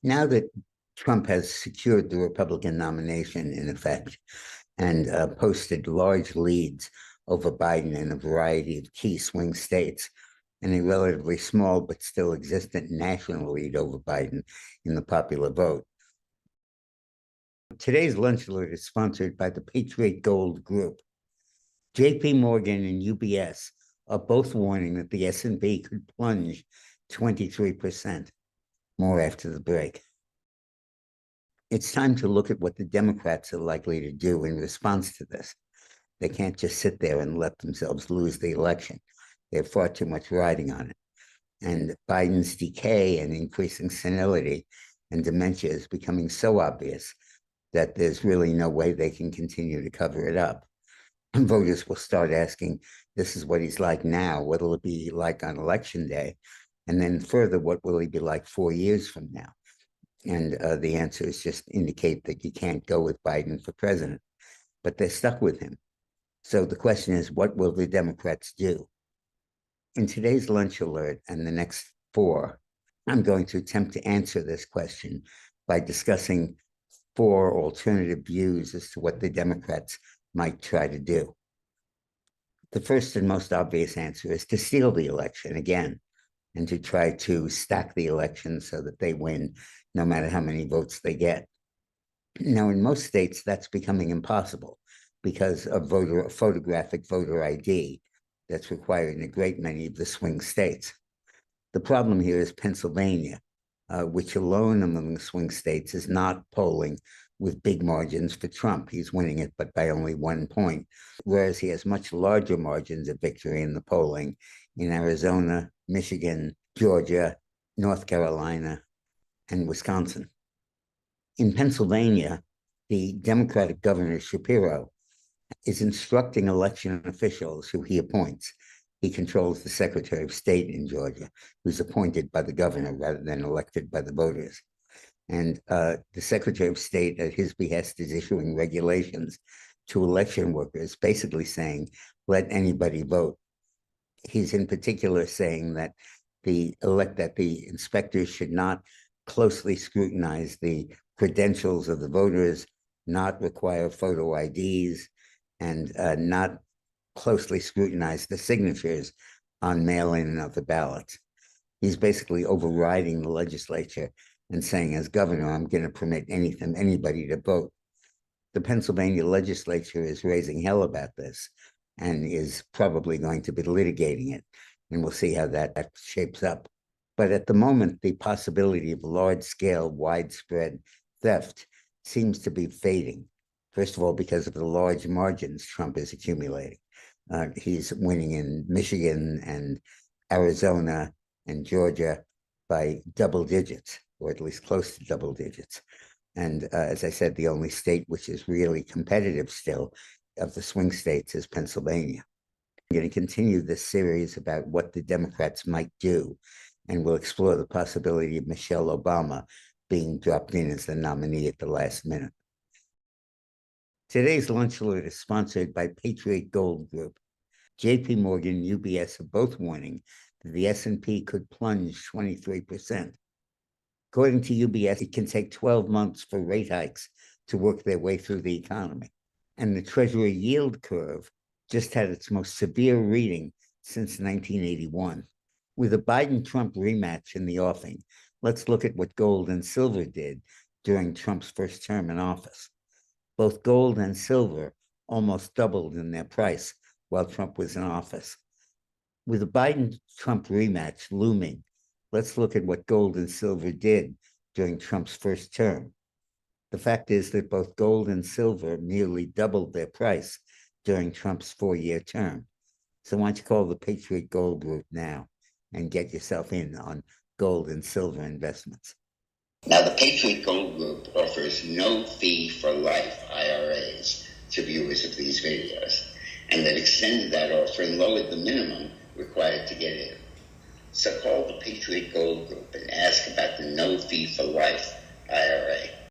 Now that Trump has secured the Republican nomination, in effect, and posted large leads over Biden in a variety of key swing states, and a relatively small but still existent national lead over Biden in the popular vote. Today's Lunch Alert is sponsored by the Patriot Gold Group. JP Morgan and UBS are both warning that the S&P could plunge 23%. More after the break. It's time to look at what the Democrats are likely to do in response to this. They can't just sit there and let themselves lose the election. They have far too much riding on it. And Biden's decay and increasing senility and dementia is becoming so obvious that there's really no way they can continue to cover it up. And voters will start asking, this is what he's like now. What will it be like on election day? And then further, what will he be like 4 years from now? And the answer is just indicate that you can't go with Biden for president, but they're stuck with him. So the question is, what will the Democrats do? In today's Lunch Alert and the next 4, I'm going to attempt to answer this question by discussing 4 alternative views as to what the Democrats might try to do. The first and most obvious answer is to steal the election again, and to try to stack the election so that they win no matter how many votes they get. Now, in most states, that's becoming impossible because of photographic voter ID that's required in a great many of the swing states. The problem here is Pennsylvania, which alone among the swing states is not polling with big margins for Trump. He's winning it, but by only 1 point, whereas he has much larger margins of victory in the polling in Arizona, Michigan, Georgia, North Carolina, and Wisconsin. In Pennsylvania, the Democratic Governor Shapiro is instructing election officials who he appoints. He controls the Secretary of State in Georgia, who's appointed by the governor rather than elected by the voters. And the Secretary of State, at his behest, is issuing regulations to election workers, basically saying, let anybody vote. He's in particular saying that the inspectors should not closely scrutinize the credentials of the voters, not require photo IDs, and not closely scrutinize the signatures on mail-in and other ballots. He's basically overriding the legislature and saying, as governor, I'm going to permit anybody to vote. The Pennsylvania legislature is raising hell about this and is probably going to be litigating it, and we'll see how that shapes up. But at the moment, the possibility of large-scale, widespread theft seems to be fading. First of all, because of the large margins Trump is accumulating. He's winning in Michigan and Arizona and Georgia by double digits, or at least close to double digits. And as I said, the only state which is really competitive still of the swing states is Pennsylvania. I'm going to continue this series about what the Democrats might do, and we'll explore the possibility of Michelle Obama being dropped in as the nominee at the last minute. Today's Lunch Alert is sponsored by Patriot Gold Group. JP Morgan and UBS are both warning that the S&P could plunge 23%. According to UBS, it can take 12 months for rate hikes to work their way through the economy. And the Treasury yield curve just had its most severe reading since 1981. With a Biden-Trump rematch in the offing, let's look at what gold and silver did during Trump's first term in office. Both gold and silver almost doubled in their price while Trump was in office. With the Biden-Trump rematch looming, let's look at what gold and silver did during Trump's first term. The fact is that both gold and silver nearly doubled their price during Trump's 4-year term. So why don't you call the Patriot Gold Group now and get yourself in on gold and silver investments. Now, the Patriot Gold Group offers no fee for life IRAs to viewers of these videos, and they've extended that offer and lowered the minimum required to get in. So call the Patriot Gold Group and ask about the no fee for life IRA.